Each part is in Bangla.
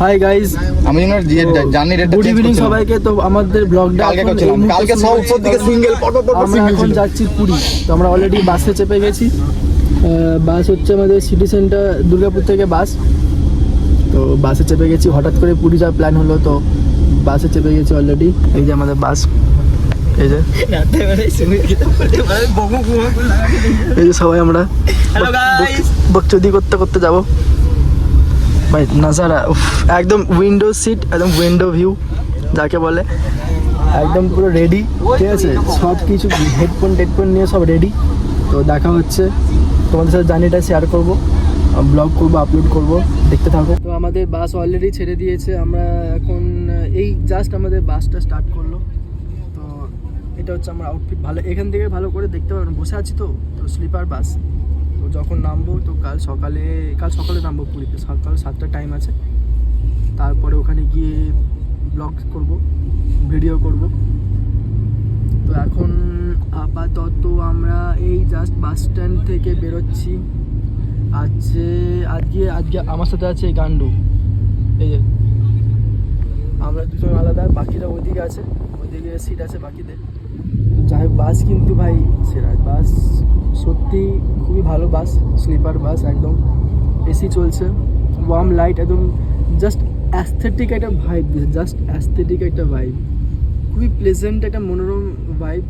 হাই গাইস, আমি জানি রেট গুড ইভিনিং সবাইকে। তো আমাদের ব্লগটা কালকে করছিলাম, কালকে সব উপর দিকে সিঙ্গেল আমরা এখন যাচ্ছি পুরী। তো আমরা অলরেডি বাসে চেপে গেছি। বাস হচ্ছে আমাদের সিটি সেন্টার দুর্গাপুর থেকে বাস। তো বাসে চেপে গেছি, হঠাৎ করে পুরী যাওয়ার প্ল্যান হলো, তো বাসে চেপে গেছি অলরেডি। এই যে আমাদের বাস, এই যে সবাই আমরা বকচোদি করতে করতে যাবো ভাই। নাজারা একদম উইন্ডো সিট, একদম উইন্ডো ভিউ যাকে বলে, একদম পুরো রেডি, ঠিক আছে। সব কিছু হেডফোন নিয়ে সব রেডি। তো দেখা হচ্ছে, তোমাদের সাথে জার্নিটা শেয়ার করবো, ব্লগ করবো, আপলোড করবো, দেখতে থাকো। তো আমাদের বাস অলরেডি ছেড়ে দিয়েছে। আমরা এখন এই জাস্ট আমাদের বাসটা স্টার্ট করলো। তো এটা হচ্ছে আমার আউটফিট। ভালো, এখান থেকে ভালো করে দেখতে পারবেন, বসে আছি তো স্লিপার বাস। তো যখন নামবো, তো কাল সকালে নামবো পুরীতে। সকাল 7টার টাইম আছে। তারপরে ওখানে গিয়ে ব্লগ করব, ভিডিও করব। তো এখন আপাতত আমরা এই জাস্ট বাস স্ট্যান্ড থেকে বেরোচ্ছি। আজকে আমার সাথে আছে গান্ডু, এই যে আমরা দুজন আলাদা, বাকিরা ওইদিকে আছে, ওইদিকে সিট আছে বাকিদের। যাই হোক, বাস কিন্তু ভাই সেরা বাস, সত্যি খুবই ভালো বাস, স্লিপার বাস, একদম এসি চলছে, ওয়ার্ম লাইট, একদম জাস্ট অ্যাস্থেটিক একটা ভাইব, জাস্ট অ্যাস্থেটিক একটা ভাইব, খুবই প্লেজেন্ট একটা মনোরম ভাইব।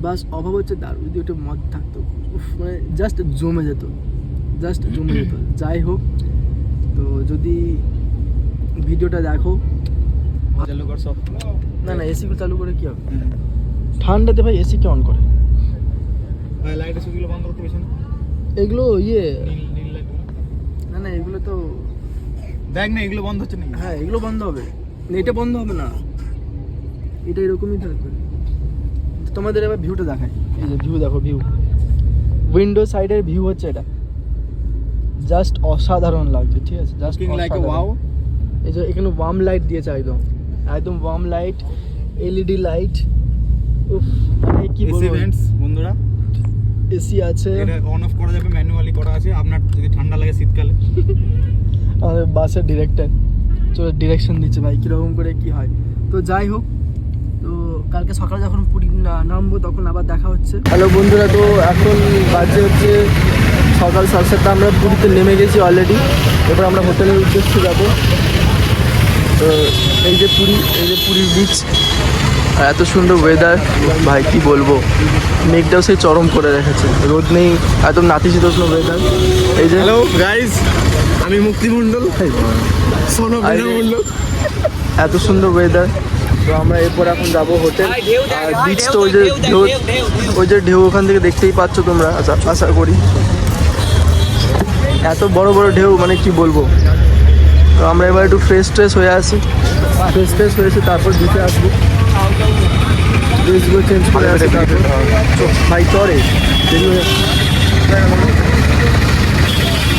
বাস অভাব হচ্ছে দারুণ, যদি ওটা মদ থাকতো মানে জাস্ট জমে যেত। যাই হোক, তো যদি ভিডিওটা দেখো, চালু কর সব। না এসিগুলো চালু করে কি হবে, ঠান্ডাতে ভাই এসি কে অন করে? ভাই লাইট সুইচগুলো বন্ধ করতে পেছনে এগুলো নীল লাইটগুলো, না এগুলো তো দেখ না, এগুলো বন্ধ হচ্ছে না। হ্যাঁ, এগুলো বন্ধ হবে, এটা বন্ধ হবে না, এটা এরকমই থাকবে। তোমাদের এবার ভিউটা দেখাই, এই যে ভিউ দেখো, ভিউ উইন্ডো সাইডের ভিউ হচ্ছে এটা, জাস্ট অসাধারণ লাগছে, ঠিক আছে, জাস্ট লাইক ওয়াও। এই যে এখানে ওয়ার্ম লাইট দিয়েছে, একদম ওয়ার্ম লাইট, এলইডি লাইট, উফ মানে কি বলবো বন্ধুরা। এসি আছে, এটা অন অফ করা যাবে, ম্যানুয়ালি করা আছে, আপনার যদি ঠান্ডা লাগে শীতকালে। আমাদের বাসের ডিরেক্টর চলো ডিরেকশন দিচ্ছে ভাই, কীরকম করে কি হয়। তো যাই হোক, তো কালকে সকালে যখন পুরী নামবো তখন আবার দেখা হচ্ছে। হ্যালো বন্ধুরা, তো এখন বাজে হচ্ছে সকাল 7:30। আমরা পুরীতে নেমে গেছি অলরেডি। এবার আমরা হোটেলের উদ্দেশ্যে যাবো। তো এই যে পুরীর বিচ, আর এত সুন্দর ওয়েদার ভাই, কি বলবো, মেঘটাও সেই চরম করে রেখেছে, রোদ নেই, একদম নাতিশীতোষ্ণ ওয়েদার। এই যে হ্যালো গাইস, আমি মুক্তি মণ্ডল, এত সুন্দর ওয়েদার। তো আমরা এরপর এখন যাবো হোটেল, আর বিচ তো ওই যে ঢেউ ওখান থেকে দেখতেই পাচ্ছ তোমরা, আশা করি। এত বড় বড় ঢেউ, মানে কি বলবো। তো আমরা এবার একটু ফ্রেশ হয়ে আসি, হয়েছে, তারপর বিচে আসবো, ড্রেসগুলো চেঞ্জ করে আসি, তারপর ভাই চড়ে।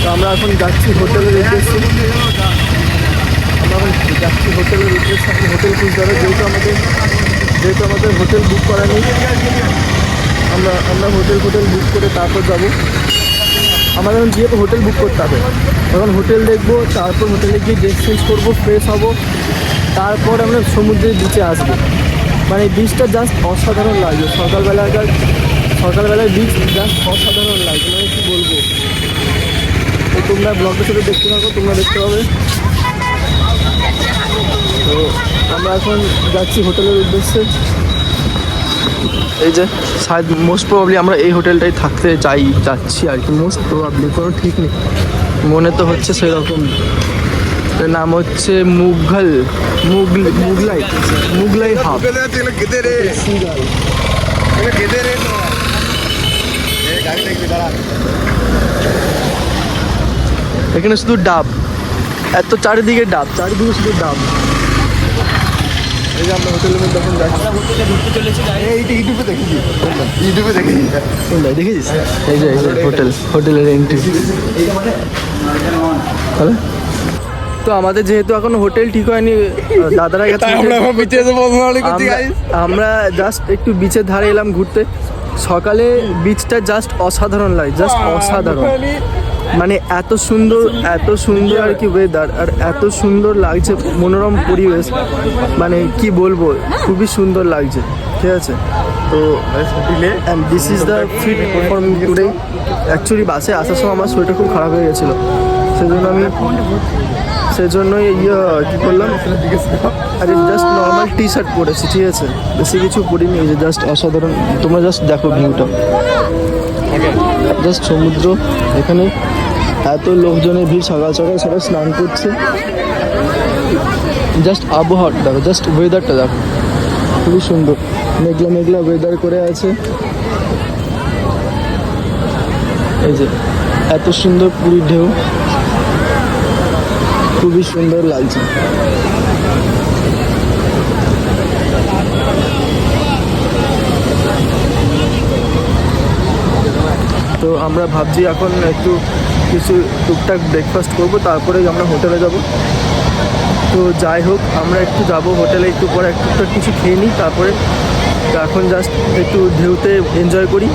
তো আমরা এখন যাচ্ছি হোটেলের উদ্দেশ্যে, হোটেল খুঁজতে হবে, যেহেতু আমাদের হোটেল বুক করা নেই। আমরা হোটেল বুক করে তারপর যাবো। আমাদের এখন গিয়ে হোটেল বুক করতে হবে, তখন হোটেল দেখবো, তারপর হোটেলে গিয়ে ড্রেস চেঞ্জ করবো, ফ্রেশ হবো, তারপর আমরা সমুদ্রের বিচে আসবো। মানে বিচটা জাস্ট অসাধারণ লাগবে, সকালবেলার বিচ জাস্ট অসাধারণ লাগবে, মানে কি বলবো। তো তোমরা ব্লগটা সাথে দেখতে থাকো, তোমরা দেখতে পাবে। তো আমরা এখন যাচ্ছি হোটেলের উদ্দেশ্যে। এই যে মোস্ট প্রবাবলি আমরা এই হোটেলটাই থাকতে যাচ্ছি আর কি, মোস্ট প্রবাবলি, কোনো ঠিক নেই, মনে তো হচ্ছে সেরকম। এর নাম হচ্ছে মুগলাই হাব। এখানে শুধু ডাব, এত চারিদিকে শুধু ডাব। এই যে আমরা হোটেলের মধ্যে এখন যাচ্ছি, দেখেছিস? এই যে হোটেলের এন্ট্রি। তো আমাদের যেহেতু এখন হোটেল ঠিক হয়নি, দাদারা গেছে, আমরা জাস্ট একটু বিচের ধারে এলাম ঘুরতে। সকালে বিচটা জাস্ট অসাধারণ লাগে, জাস্ট অসাধারণ, মানে এত সুন্দর আর কি ওয়েদার, আর এত সুন্দর লাগছে, মনোরম পরিবেশ, মানে কি বলবো, খুবই সুন্দর লাগছে। ঠিক আছে, তো and this is the fit for me today. Actually বাসে আসার সময় আমার শরীরটা খুব খারাপ হয়ে গেছিলো, সেজন্যই কী করলাম, আরে জাস্ট নর্মাল টি শার্ট পরেছি। ঠিক আছে, বেশি কিছু পরিনি, এই যে জাস্ট অসাধারণ। তোমরা জাস্ট দেখো ভিউটা, জাস্ট সমুদ্র, এখানে এত লোকজনের ভিড়, সকাল সকাল সবাই স্নান করছে। জাস্ট আবহাওয়াটা দেখো, জাস্ট ওয়েদারটা দেখো, খুবই সুন্দর, মেঘলা মেঘলা ওয়েদার করে আছে। এই যে এত সুন্দর পুরীর ঢেউ, খুবই সুন্দর লাগছে। তো আমরা ভাবছি এখন একটু কিছু টুকটাক ব্রেকফাস্ট করবো, তারপরেই আমরা হোটেলে যাব। তো যাই হোক, আমরা একটু যাব হোটেলে, একটু পরে একটু কিছু খেয়ে নিই, তারপরে এখন জাস্ট একটু ঢেউতে এনজয় করি।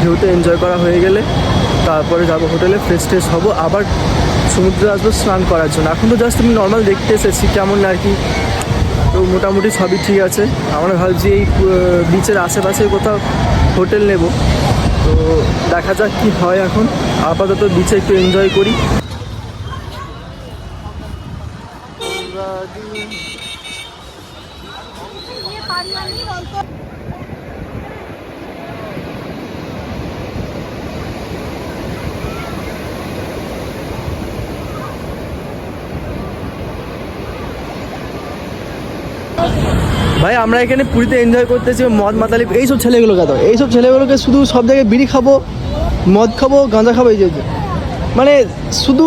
ঢেউতে এনজয় করা হয়ে গেলে তারপরে যাব হোটেলে, ফ্রেশ ট্রেশ হবো, আবার সমুদ্রে আসবো স্নান করার জন্য। এখন তো জাস্ট আমি নর্মাল দেখতে এসেছি কেমন আর কি, তো মোটামুটি সবই ঠিক আছে। আমরা ভাবছি এই বিচের আশেপাশে কোথাও হোটেল নেব, তো দেখা যাক কি হয়। এখন আপাতত বিচে একটু এনজয় করি। ভাই আমরা এখানে পুরীতে এনজয় করতেছি, মদ মাতালি এইসব ছেলেগুলোকে, তো এইসব ছেলেগুলোকে শুধু সব জায়গায় বিড়ি খাবো, মদ খাবো, গাঁজা খাবো, এই যে মানে শুধু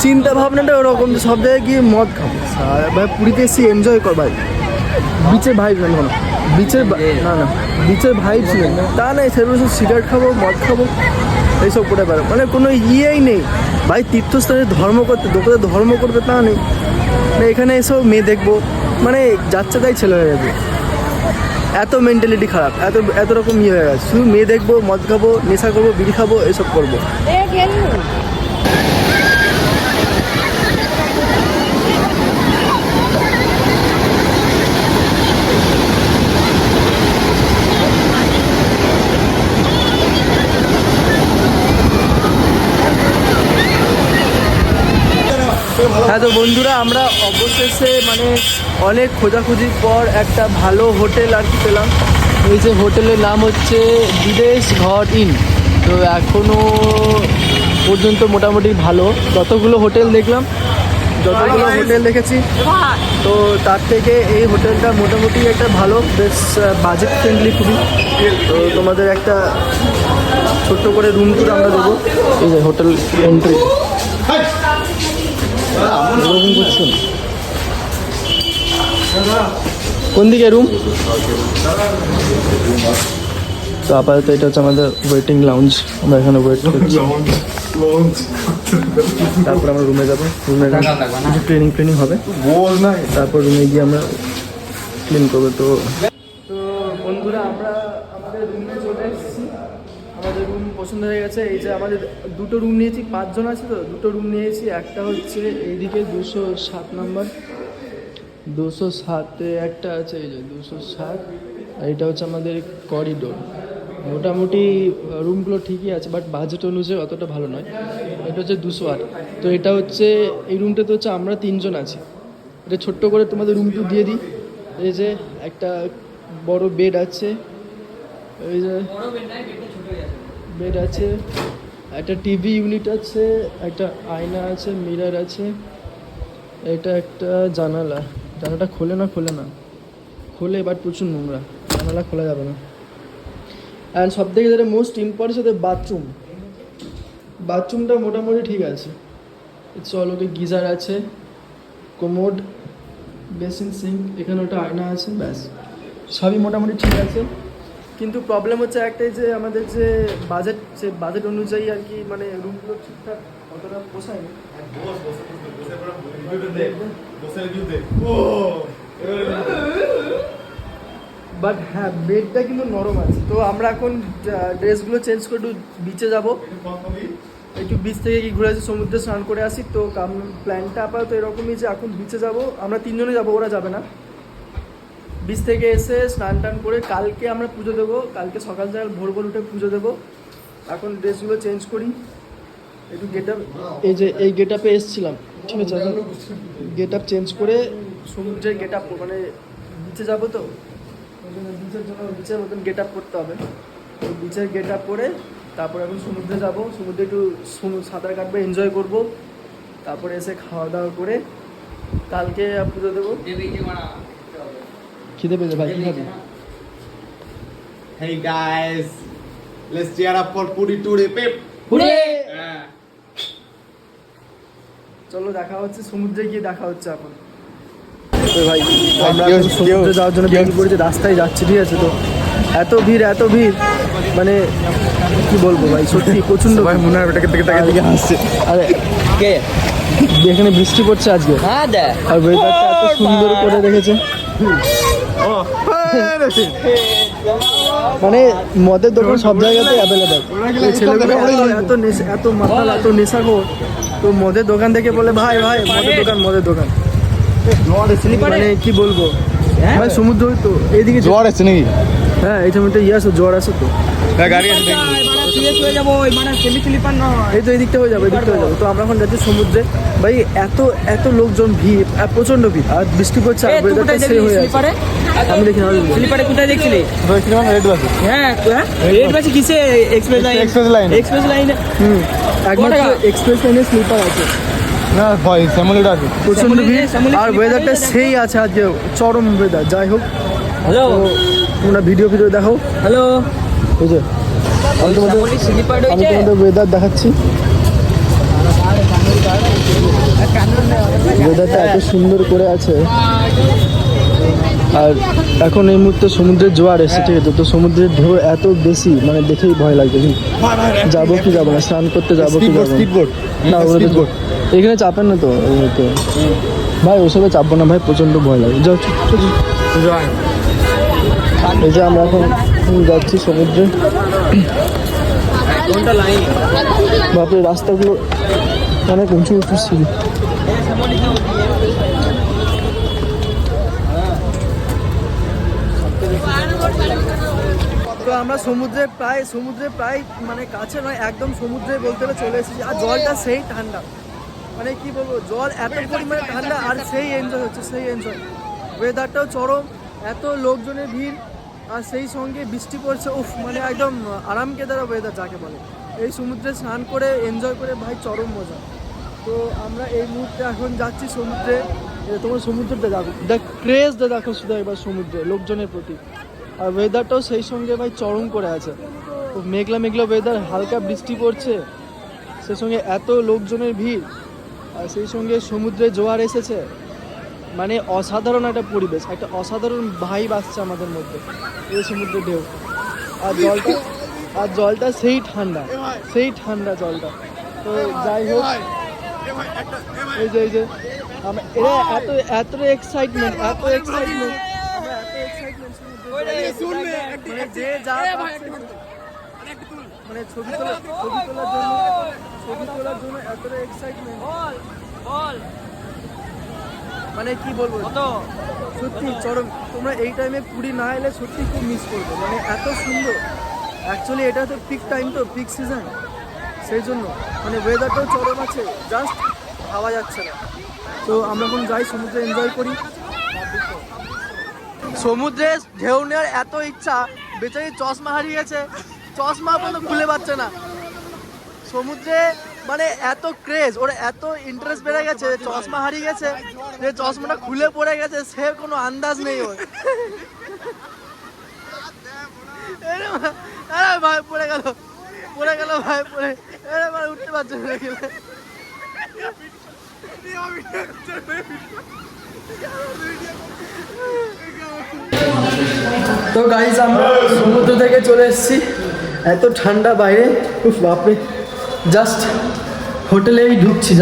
চিন্তা ভাবনাটা ওরকম, সব জায়গায় গিয়ে মদ খাবো। ভাই পুরীতে এসে এনজয় কর ভাই, বিচের ভাই না বিচের না বিচের ভাই ছিলেন তা নেই, সেগুলো সব সিগারেট খাবো, মদ খাবো, এইসব করে পারো, মানে কোনো ইয়েই নেই ভাই। তীর্থস্থানে ধর্ম করতে, দোকানে ধর্ম করবে তা নেই, মানে এখানে এসেও মেয়ে দেখবো, মানে যাচ্ছে তাই ছেলে হয়ে যাবে। এত মেন্টালিটি খারাপ, এত রকম ইয়ে হয়ে গেছে, শুধু মেয়ে দেখবো, মদ খাবো, নেশা করবো, বিড়ি খাবো, এসব করবো। হ্যাঁ, তো বন্ধুরা আমরা অবশেষে মানে অনেক খোঁজাখুঁজির পর একটা ভালো হোটেল আর কি পেলাম। এই যে হোটেলের নাম হচ্ছে বিদেশ ঘর ইন। তো এখনও পর্যন্ত মোটামুটি ভালো, যতগুলো হোটেল দেখেছি, তো তার থেকে এই হোটেলটা মোটামুটি একটা ভালো, বেশ বাজেট ফ্রেন্ডলি খুবই। তো তোমাদের একটা ছোট্ট করে রুম টুর আমরা দেবো। এই যে হোটেল এন্ট্রি, কোন দিকে রুম? তো আপাতত এটা হচ্ছে আমাদের ওয়েটিং লাউঞ্জ, আমরা এখানে ওয়েট করছি, তারপর আমরা রুমে যাবো। রুমে ট্রেনিং হবে, তারপর রুমে গিয়ে আমরা ক্লিন করবো। তো বন্ধুরা আমরা আমাদের রুমে চলে এসেছি, আমাদের রুম পছন্দ হয়ে গেছে। এই যে আমাদের দুটো রুম নিয়েছি, 5 জন আছে, তো দুটো রুম নিয়েছি। একটা হচ্ছে এইদিকে 207 নাম্বার, 207-এ একটা আছে, এই যে 207, আর এটা হচ্ছে আমাদের করিডোর। মোটামুটি রুমগুলো ঠিকই আছে, বাট বাজেট অনুযায়ী অতটা ভালো নয়। এটা হচ্ছে 208। তো এটা হচ্ছে এই রুমটাতে হচ্ছে আমরা 3 জন আছি। এটা ছোট্ট করে তোমাদের রুমটু দিয়ে দিই। এই যে একটা বড় বেড আছে, এই যে বেড আছে, একটা টিভি ইউনিট আছে, একটা আয়না আছে, মিরর আছে, এটা একটা জানালাটা খোলে না, বাট প্রচুর নোংরা, জানালা খোলা যাবে না। অ্যান্ড সব থেকে যেটা মোস্ট ইম্পর্টেন্ট সাথে বাথরুমটা মোটামুটি ঠিক আছে। ওকে গিজার আছে, কোমোড, বেসিন, সিঙ্ক, এখানে ওটা আয়না আছে, ব্যাস সবই মোটামুটি ঠিক আছে। কিন্তু প্রবলেম হচ্ছে একটাই, যে আমাদের যে বাজেট, সে বাজেট অনুযায়ী আর কি, মানে রুমগুলো ঠিকঠাক অতটা পোষায়নি। বাট হ্যাঁ, বেডটা কিন্তু নরম আছে। তো আমরা এখন ড্রেসগুলো চেঞ্জ করে একটু বিচে যাবো। একটু বিচ থেকে কি ঘুরে আসি, সমুদ্রে স্নান করে আসি। তো প্ল্যানটা আপাতত এরকমই যে এখন বিচে যাব, আমরা 3 জনে যাবো, ওরা যাবে না। বিচ থেকে এসে স্নান টান করে কালকে আমরা পুজো দেবো, কালকে সকাল সকাল ভোর ভোর উঠে পুজো দেবো। এখন ড্রেসগুলো চেঞ্জ করি, একটু গেট আপ, এই যে এই গেট আপে এসেছিলাম, ঠিক আছে, গেট আপ চেঞ্জ করে সমুদ্রের গেট আপ, মানে বিচে যাবো তো ওই জন্য বিচের জন্য বিচের মতন গেট আপ করতে হবে। তো বিচের গেট আপ করে তারপর এখন সমুদ্রে যাব, সমুদ্রে একটু সাঁতার কাটবো, এনজয় করব, তারপরে এসে খাওয়া দাওয়া করে কালকে পুজো দেবো। খিদে পেয়েছে ভাই, কি খাবি? Hey guys, let's cheer up for Puri today, Pep. চলো দেখা হচ্ছে, সমুদ্রে গিয়ে দেখা হচ্ছে এখন। তো ভাই আমরা এখন সমুদ্রে যাওয়ার জন্য বেরিয়ে পড়েছি, রাস্তায় যাচ্ছি, ঠিক আছে। তো এত ভিড় মানে কি বলবো ভাই, সত্যি প্রচন্ড ভাই মনে হয় এটাকে থেকে হাসছে। আরে কে এখানে বৃষ্টি পড়ছে আজকে, আর ওয়েদারটা এত সুন্দর করে রেখেছে। মানে মদের দোকান সব জায়গাতে অ্যাভেলেবেল। ছেলেগুলো এত মাতাল, এত নেশাখোর, তো মদের দোকান থেকে বলে ভাই মদের দোকান। মানে কি বলবো ভাই, সমুদ্র তো এইদিকে জ্বর আছে নাকি? হ্যাঁ এই সময়টা আসো, জ্বর আসে তো, গাড়ি আছে এই তো এই দিকটা হয়ে যাবে, তো আমরা এখন যাচ্ছি সমুদ্রে। ভাই এত লোকজন, ভিড়, প্রচন্ড ভিড়, আর বৃষ্টি পড়ছে, আর ওয়েদারটা সেই হয়ে আছে। আমি দেখি না, স্লিপারে কোথায় দেখছিলি? রেড বাস। হ্যাঁ রেড বাসে কিসে? এক্সপ্রেস লাইনে। একমাত্র এক্সপ্রেস লাইনে স্লিপার আছে না ভাই, শ্যামলিটা আছে। প্রচন্ড ভিড়, আর ওয়েদারটা সেই আছে আজকে, চরম ওয়েদার। যাই হোক, হ্যালো তোমরা ভিডিও দেখো। হ্যালো, এই যে আমি তোমাদের ওয়েদার দেখাচ্ছি, ওয়েদারটা এত সুন্দর করে আছে। আর এখন এই মুহূর্তে সমুদ্রের জোয়ার এসেছে, ঠিক আছে। তো সমুদ্রের ঢেউ এত বেশি, মানে দেখেই ভয় লাগছে। যাবো কি যাবো না, স্নান করতে যাবো কি যাবো না, এখানে চাপেন না তো ভাই, ওসবে চাপবো না ভাই, প্রচন্ড ভয় লাগে। যাও, এই যে আমরা এখন যাচ্ছি সমুদ্রে। বাপরে, রাস্তাগুলো অনেক উঁচু সিঁড়ি। তো আমরা সমুদ্রে প্রায় মানে কাছে নয়, একদম সমুদ্রে বলতে গেলে চলে এসেছি। আর জলটা সেই ঠান্ডা, মানে কি বলবো, জল এত পরিমাণে ঠান্ডা, আর সেই এনজয় হচ্ছে, ওয়েদারটাও চরম, এত লোকজনের ভিড়, আর সেই সঙ্গে বৃষ্টি পড়ছে। উফ, মানে একদম আরামকেদারা ওয়েদার যাকে বলে। এই সমুদ্রে স্নান করে এনজয় করে ভাই চরম মজা। তো আমরা এই মুহূর্তে এখন যাচ্ছি সমুদ্রে। তোমার সমুদ্রটা দেখো, ক্রেজটা দেখো শুধু একবার সমুদ্রে লোকজনের প্রতি, আর ওয়েদারটাও সেই সঙ্গে ভাই চরম করে আছে। মেঘলা ওয়েদার, হালকা বৃষ্টি পড়ছে, সেই সঙ্গে এত লোকজনের ভিড়, আর সেই সঙ্গে সমুদ্রে জোয়ার এসেছে। মানে অসাধারণ একটা পরিবেশ, একটা অসাধারণ ভাইব আসছে আমাদের মধ্যে এই সমুদ্রের ঢেউ। আর জলটা সেই ঠান্ডা জলটা। তো যাই হোক, এই যে এরা এত এক্সাইটমেন্ট মানে যে যা মানে ছবি তোলার জন্য এতটা এক্সাইটমেন্ট, মানে কি বলবো, সত্যি চরম। তোমরা এই টাইমে পুরী না এলে সত্যি খুব মিস করবে, মানে এত সুন্দর। অ্যাকচুয়ালি এটা তো পিক টাইম, তো পিক সিজন, সেই জন্য মানে ওয়েদারটাও চরম আছে, জাস্ট ভাবা যাচ্ছে না। তো আমরা এখন যাই সমুদ্রে, এনজয় করি। সমুদ্রে ঢেউ নেওয়ার এত ইচ্ছা, বেচারি চশমা হারিয়ে গেছে, চশমা পর্যন্ত খুলে পাচ্ছে না। সমুদ্রে মানে এত ক্রেজ, ওর এত ইন্টারেস্ট বেড়ে গেছে, চশমা হারিয়ে গেছে, যে চশমাটা খুলে পড়ে গেছে, সে কোনো আন্দাজ নেই ওর। ভাই পড়ে গেল ভাই, ভাই উঠতে পারছে না। তো গাইস, আমরা সমুদ্র থেকে চলে এসেছি, এত ঠান্ডা বাইরে, উফ বাপরে। জাস্ট হোটেলেই ঢুকছি,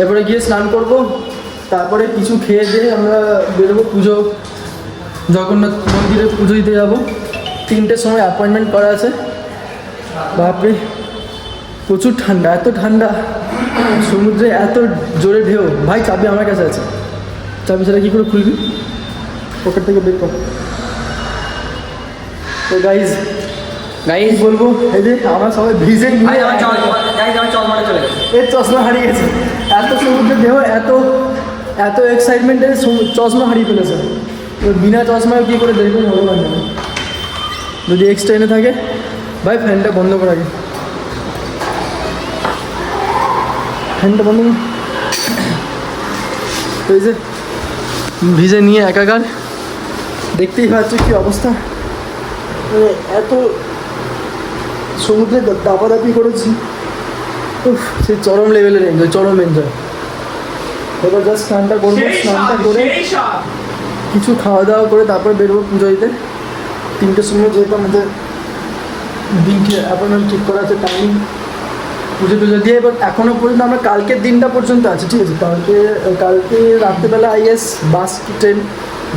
এরপরে গিয়ে স্নান করব, তারপরে কিছু খেয়ে দিয়ে আমরা বেরোবো জগন্নাথ মন্দিরে পুজো দিতে যাবো। 3টের সময় অ্যাপয়েন্টমেন্ট করা আছে। বাপরে প্রচুর ঠান্ডা, এত ঠান্ডা, সমুদ্রে এত জোরে ঢেউ। ভাই চাবি আমার কাছে আছে, চাবি ছাড়া কী করে খুলবি, পকেট থেকে বের কর। তো গাইজ বলবো, এই যে আমরা সবাই ভিজে নিয়ে এর চশমা হারিয়ে গেছে। এত সমুদ্রে ঢেউ, এত এক্সাইটমেন্টে চশমা হারিয়ে ফেলেছে। তো বিনা চশমায় কী করে দেখবেন ভগবান জানে। যদি এক্সট্রা এনে থাকে, ভাই ফ্যানটা বন্ধ করা আগে, ফ্যানটা বন্ধ। তো এই যে ভিজে নিয়ে একাকার, দেখতেই পাচ্ছ কী অবস্থা। মানে এত সমুদ্রে দাপাদাপি করেছি, সে চরম লেভেলের এনজয়, চরম এনজয়। এবার জাস্ট স্নানটা করবো, স্নানটা করে কিছু খাওয়া দাওয়া করে তারপর বেরোবো পুজো দিতে। 3টের সময় যেহেতু আমাদের দিনটি অ্যাপয়েন্টমেন্ট ঠিক করা আছে, টাইমিং পুজো টুজো দিয়ে। এবার এখনও পর্যন্ত আমরা কালকের দিনটা পর্যন্ত আছে, ঠিক আছে। কালকে রাত্রেবেলা আইএস বাস কি ট্রেন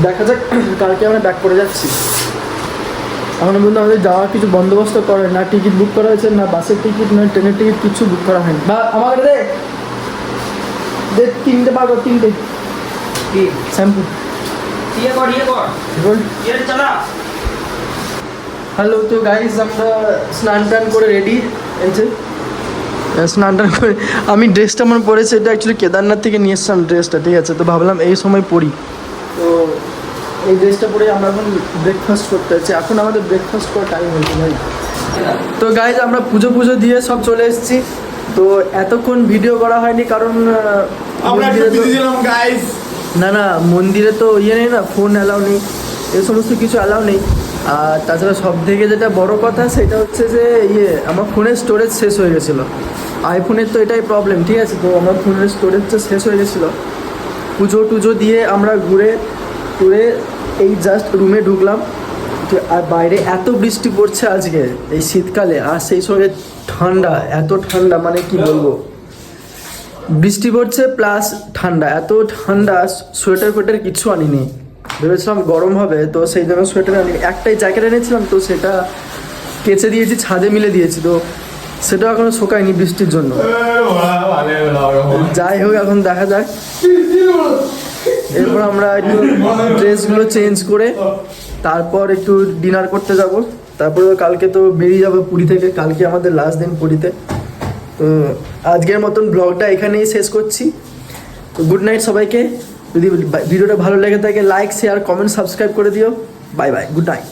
দেখা যাক, কালকে আমরা ব্যাক করে যাচ্ছি। এখনও পর্যন্ত আমাদের যাওয়ার কিছু বন্দোবস্ত করে না, টিকিট বুক করা হয়েছে না, বাসের টিকিট না ট্রেনের টিকিট কিছু বুক করা হয়নি। বা আমার দে 3টে বার কর, 3টে শ্যাম্পু। হ্যালো, তো গাইজ আমরা স্নান টান করে রেডি। এই যে স্নান টান করে আমি ড্রেসটা আমার পরেছি, এটা অ্যাকচুয়ালি কেদারনাথ থেকে নিয়ে এসছিলাম ড্রেসটা, ঠিক আছে। তো ভাবলাম এই সময় পরি, তো এই ড্রেসটা পরে আমরা এখন ব্রেকফাস্ট করতে যাচ্ছি। এখন আমাদের ব্রেকফাস্ট করার টাইম হয়েছে ভাই। তো গাইজ আমরা পুজো দিয়ে সব চলে এসেছি। তো এতক্ষণ ভিডিও করা হয়নি কারণ না মন্দিরে তো নেই না, ফোন অ্যালাউ নেই, এই সমস্ত কিছু অ্যালাউ নেই। আর তাছাড়া সব থেকে যেটা বড় কথা সেটা হচ্ছে যে আমার ফোনের স্টোরেজ শেষ হয়ে গেছিলো। আইফোনের তো এটাই প্রবলেম, ঠিক আছে। তো আমার ফোনের স্টোরেজটা শেষ হয়ে গেছিলো। পুজো দিয়ে আমরা ঘুরে এই জাস্ট রুমে ঢুকলাম। আর বাইরে এত বৃষ্টি পড়ছে আজকে এই শীতকালে, আর সেই সঙ্গে ঠান্ডা, এত ঠান্ডা মানে কি বলবো। বৃষ্টি পড়ছে প্লাস ঠান্ডা, এত ঠান্ডা, সোয়েটার ফোয়েটার কিছু আনিনি। ভেবেছিলাম গরম হবে, তো সেই জন্য সোয়েটার আনিনি। একটাই জ্যাকেট এনেছিলাম, তো সেটা কেচে দিয়েছি, ছাদে মিলে দিয়েছি, তো সেটা এখনো শোকায়নি বৃষ্টির জন্য। যাই হোক, এখন দেখা যাক। এরপর আমরা একটু ড্রেসগুলো চেঞ্জ করে তারপর একটু ডিনার করতে যাব। তারপরে কালকে তো বেরিয়ে যাবো পুরী থেকে, কালকে আমাদের লাস্ট দিন পুরীতে। তো আজকের মতন ব্লগটা এখানেই শেষ করছি। তো গুড নাইট সবাইকে। যদি ভিডিওটা ভালো লেগে থাকে লাইক শেয়ার কমেন্ট সাবস্ক্রাইব করে দিও। Bye bye, good night.